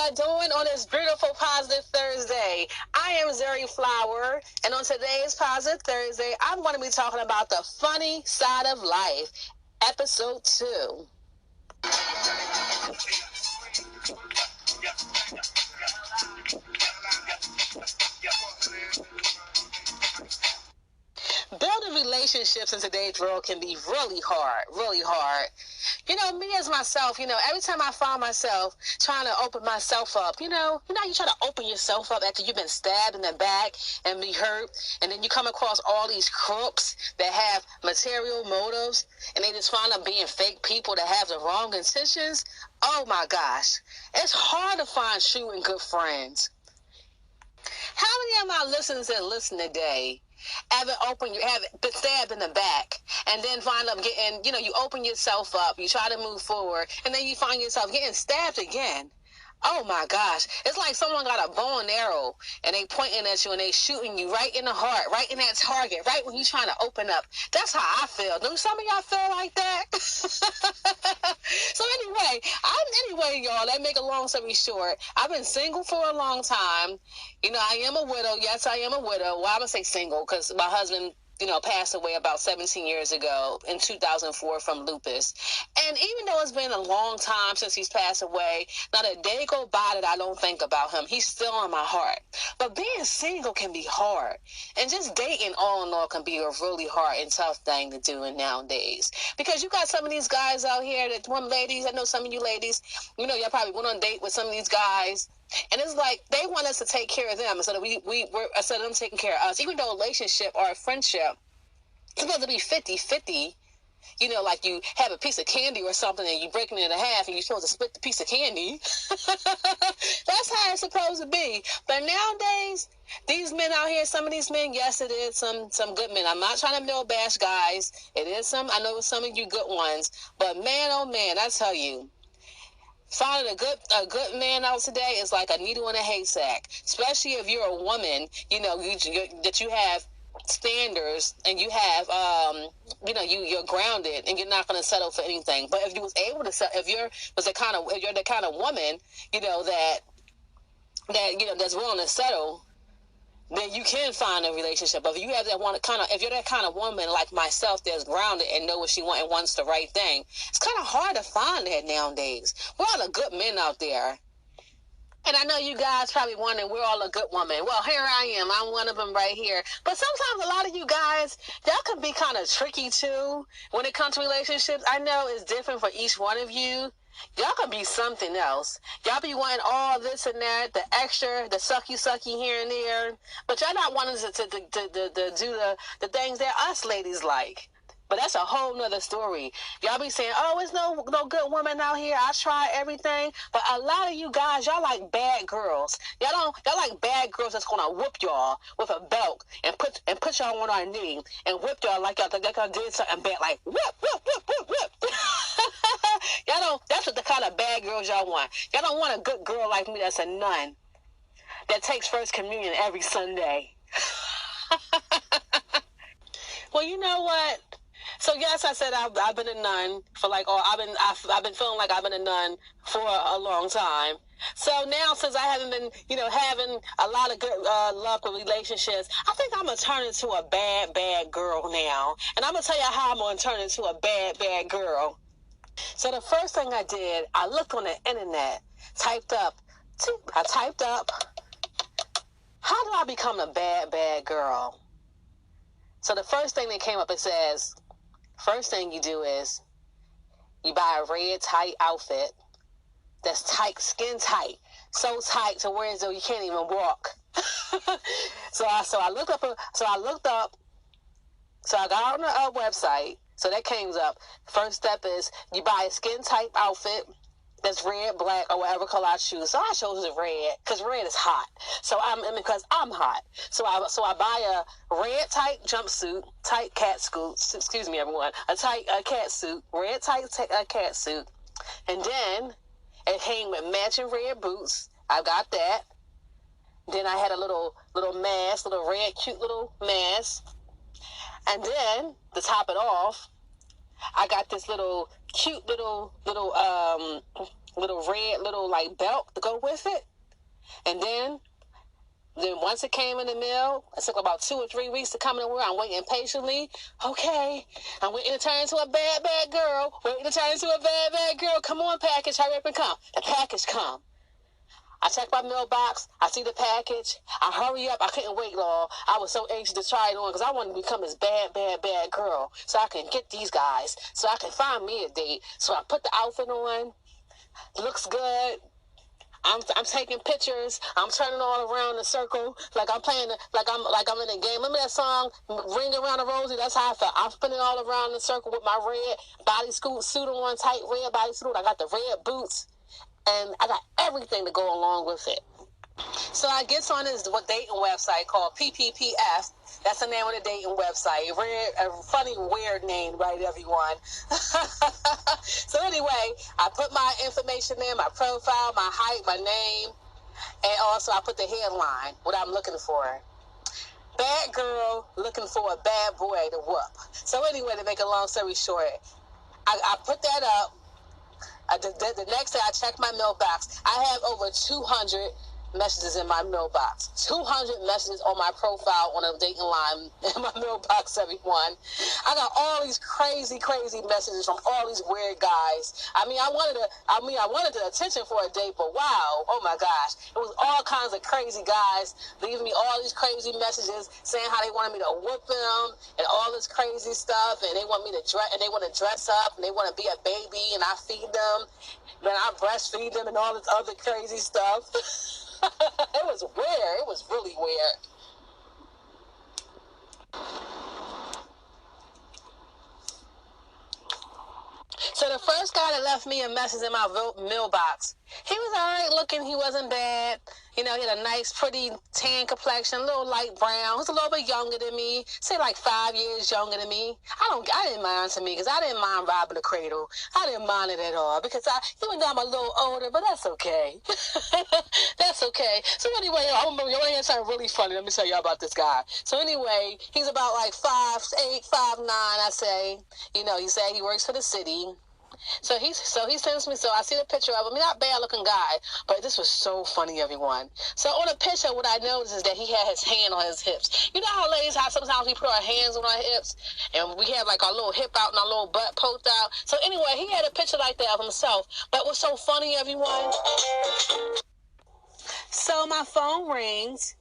y'all doing on this beautiful Positive Thursday? I am ZorryFlower, and on today's Positive Thursday, I'm going to be talking about the funny side of life, episode 2. Building relationships in today's world can be really hard, really hard. Me as myself, every time I find myself trying to open myself up, you try to open yourself up after you've been stabbed in the back and be hurt, and then you come across all these crooks that have material motives, and they just find up being fake people that have the wrong intentions. Oh my gosh, it's hard to find true and good friends. How many of my listeners that listen today have been stabbed in the back and then find up getting, you open yourself up, you try to move forward, and then you find yourself getting stabbed again? Oh my gosh. It's like someone got a bow and arrow and they pointing at you and they shooting you right in the heart, right in that target, right when you're trying to open up. That's how I feel. Do some of y'all feel like that? So anyway, y'all, that make a long story short, I've been single for a long time. I am a widow. Yes, I am a widow. Well, I'm going to say single because my husband, passed away about 17 years ago in 2004 from lupus. And even though it's been a long time since he's passed away, not a day go by that I don't think about him. He's still in my heart. But being single can be hard. And just dating all in all can be a really hard and tough thing to do nowadays. Because you got some of these guys out here, ladies, I know some of you ladies, y'all probably went on a date with some of these guys. And it's like they want us to take care of them instead of instead of them taking care of us. Even though a relationship or a friendship is supposed to be 50-50, like you have a piece of candy or something and you break it in half and you're supposed to split the piece of candy. That's how it's supposed to be. But nowadays, these men out here, some of these men, yes, it is some good men. I'm not trying to male bash guys. It is I know some of you good ones. But man, oh man, I tell you, finding a good man out today is like a needle in a haystack, especially if you're a woman, that you have standards and you have, you're grounded and you're not going to settle for anything. But if you was able to if you're the kind of woman, that's willing to settle, then you can find a relationship. But if you have if you're that kind of woman like myself that's grounded and know what she wants and wants the right thing, it's kind of hard to find that nowadays. We're all the good men out there. And I know you guys probably wondering, we're all a good woman. Well, here I am. I'm one of them right here. But sometimes a lot of you guys, y'all can be kind of tricky too when it comes to relationships. I know it's different for each one of you. Y'all could be something else. Y'all be wanting all this and that, the extra, the sucky here and there. But y'all not wanting to do the things that us ladies like. But that's a whole nother story. Y'all be saying, oh, there's no good woman out here. I try everything. But a lot of you guys, y'all like bad girls. Y'all like bad girls that's gonna whoop y'all with a belt and put y'all on our knee and whip y'all like y'all did something bad, like whip, whip, whip, whip, whip. That's what the kind of bad girls y'all want. Y'all don't want a good girl like me that's a nun that takes first communion every Sunday. Well, you know what? So yes, I said I've been a nun for I've been feeling like I've been a nun for a long time. So now, since I haven't been, having a lot of good luck with relationships, I think I'm gonna turn into a bad girl now, and I'm gonna tell you how I'm gonna turn into a bad girl. So the first thing I did, I looked on the internet, typed up, how do I become a bad girl? So the first thing that came up, it says, first thing you do is you buy a red tight outfit that's tight, skin tight, so tight to where as though you can't even walk. So I looked up, so I got on the website, so that came up. First step is you buy a skin tight outfit that's red, black, or whatever color I choose. So I chose the red because red is hot. Because I'm hot. So I buy a red tight jumpsuit, tight cat suit. Excuse me, everyone. A tight cat suit, red tight cat suit, and then it came with matching red boots. I got that. Then I had a little mask, little red cute little mask, and then to top it off, I got this little cute little little red, little like belt to go with it. And then once it came in the mail, it took about 2 or 3 weeks to come in the world. I'm waiting patiently. Okay, I'm waiting to turn into a bad, bad girl. Waiting to turn into a bad, bad girl. Come on, package, hurry up and come. The package come. I check my mailbox. I see the package. I hurry up. I couldn't wait long. I was so anxious to try it on because I wanted to become this bad, bad, bad girl so I can get these guys, so I can find me a date. So I put the outfit on. Looks good. I'm taking pictures. I'm turning all around the circle like I'm playing, like I'm in a game. Remember that song, Ring Around the Rosie? That's how I felt. I'm spinning all around the circle with my red bodysuit on, tight red bodysuit. I got the red boots, and I got everything to go along with it. So I get on this dating website called PPPF. That's the name of the dating website. A funny, weird name, right, everyone? So anyway, I put my information in, my profile, my height, my name, and also I put the headline, what I'm looking for. Bad girl looking for a bad boy to whoop. So anyway, to make a long story short, I put that up. The next day I checked my mailbox. I have over 200 messages in my mailbox. 200 messages on my profile on a dating line in my mailbox, everyone. I got all these crazy, crazy messages from all these weird guys. I wanted the attention for a date, but wow, oh my gosh. It was all kinds of crazy guys leaving me all these crazy messages saying how they wanted me to whoop them and all this crazy stuff, and they want me to dress, and they want to dress up, and they want to be a baby, and I feed them, then I breastfeed them and all this other crazy stuff. It was weird. It was really weird. So the first guy that left me a message in my mailbox, he was all right looking. He wasn't bad. You know, he had a nice, pretty tan complexion, a little light brown. He was a little bit younger than me, say like 5 years younger than me. I didn't mind to me because I didn't mind robbing the cradle. I didn't mind it at all because even though I'm a little older, but that's okay. That's okay. So anyway, I remember you want to hear something really funny. Let me tell you about this guy. So anyway, he's about like 5'8", 5'9", I say. You know, he said he works for the city. So he sends me, so I see the picture of him. Not bad looking guy, but this was so funny, everyone. So on the picture, what I noticed is that he had his hand on his hips. You know how ladies, how sometimes we put our hands on our hips, and we have like our little hip out and our little butt poked out. So anyway, he had a picture like that of himself. But what's so funny, everyone? So my phone rings,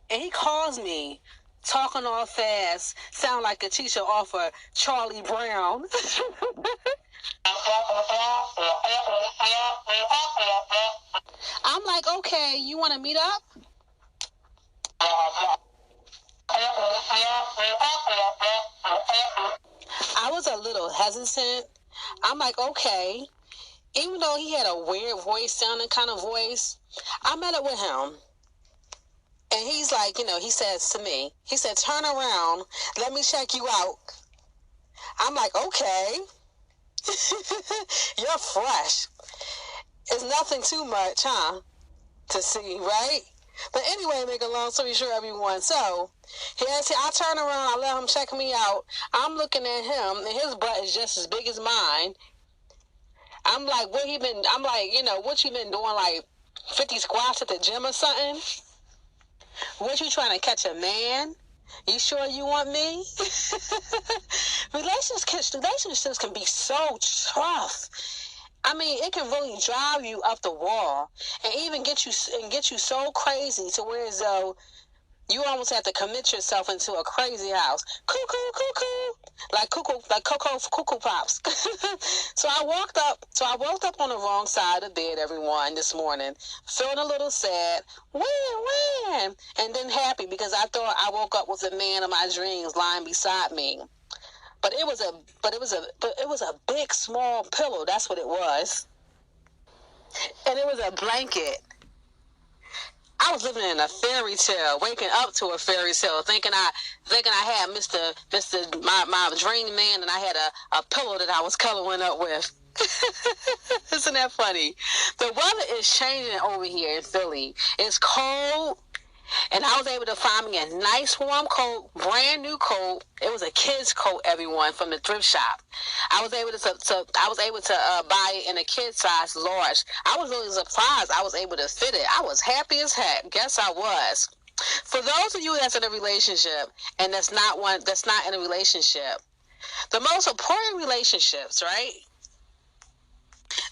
and he calls me, talking all fast, sound like a teacher off of Charlie Brown. I'm like, okay, you want to meet up? I was a little hesitant. I'm like, okay. Even though he had a weird voice, sounding kind of voice, I met up with him. And he's like, you know, he says to me, he said, turn around, let me check you out. I'm like, okay. You're fresh. It's nothing too much, huh? To see, right? But anyway, make a long story short, everyone. So, I turn around, I let him check me out. I'm looking at him, and his butt is just as big as mine. I'm like, what you been doing, like 50 squats at the gym or something? What, you trying to catch a man? You sure you want me? Relationships can be so tough. I mean, it can really drive you up the wall and even get you so crazy to where as though you almost have to commit yourself into a crazy house. Cuckoo, cuckoo, like cuckoo pops. So I woke up on the wrong side of the bed, everyone, this morning, feeling a little sad, when, and then happy because I thought I woke up with the man of my dreams lying beside me. But it was a big, small pillow. That's what it was, and it was a blanket. I was living in a fairy tale, waking up to a fairy tale, thinking I had my dream man, and I had a pillow that I was coloring up with. Isn't that funny? The weather is changing over here in Philly. It's cold. And I was able to find me a nice warm coat, brand new coat. It was a kid's coat, everyone, from the thrift shop. I was able to buy it in a kid size large. I was really surprised I was able to fit it. I was happy as heck. Guess I was. For those of you that's in a relationship and that's not in a relationship, the most important relationships, right?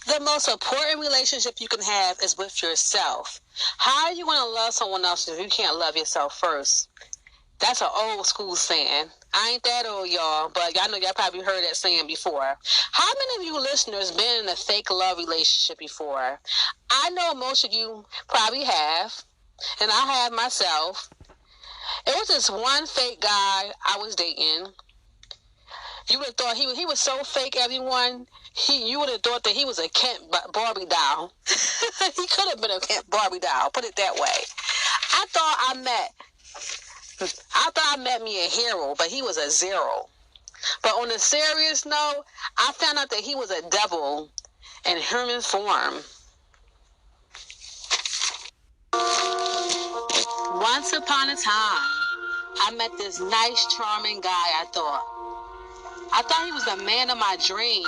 The most important relationship you can have is with yourself. How are you going to love someone else if you can't love yourself first? That's an old school saying. I ain't that old, y'all, but y'all know y'all probably heard that saying before. How many of you listeners been in a fake love relationship before? I know most of you probably have, and I have myself. It was this one fake guy I was dating. You would have thought he was so fake, everyone. You would have thought that he was a Kent Barbie doll. He could have been a Kent Barbie doll, put it that way. I thought I met me a hero, but he was a zero. But on a serious note, I found out that he was a devil in human form. Once upon a time, I met this nice, charming guy, I thought he was the man of my dreams.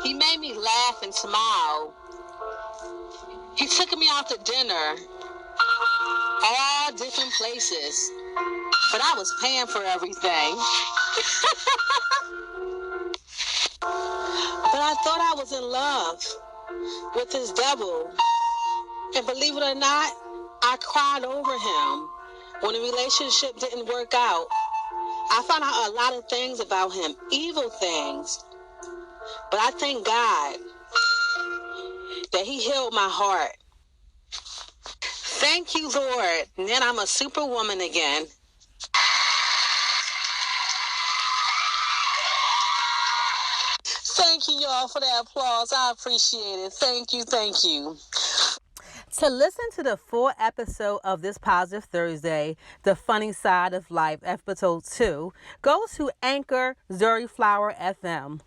He made me laugh and smile. He took me out to dinner, all different places, but I was paying for everything. But I thought I was in love with this devil. And believe it or not, I cried over him when the relationship didn't work out. I found out a lot of things about him, evil things. But I thank God that he healed my heart. Thank you, Lord. And then I'm a superwoman again. Thank you, y'all, for that applause. I appreciate it. Thank you, thank you. To listen to the full episode of this Positive Thursday, The Funny Side of Life, episode 2, go to Anchor ZorryFlower FM.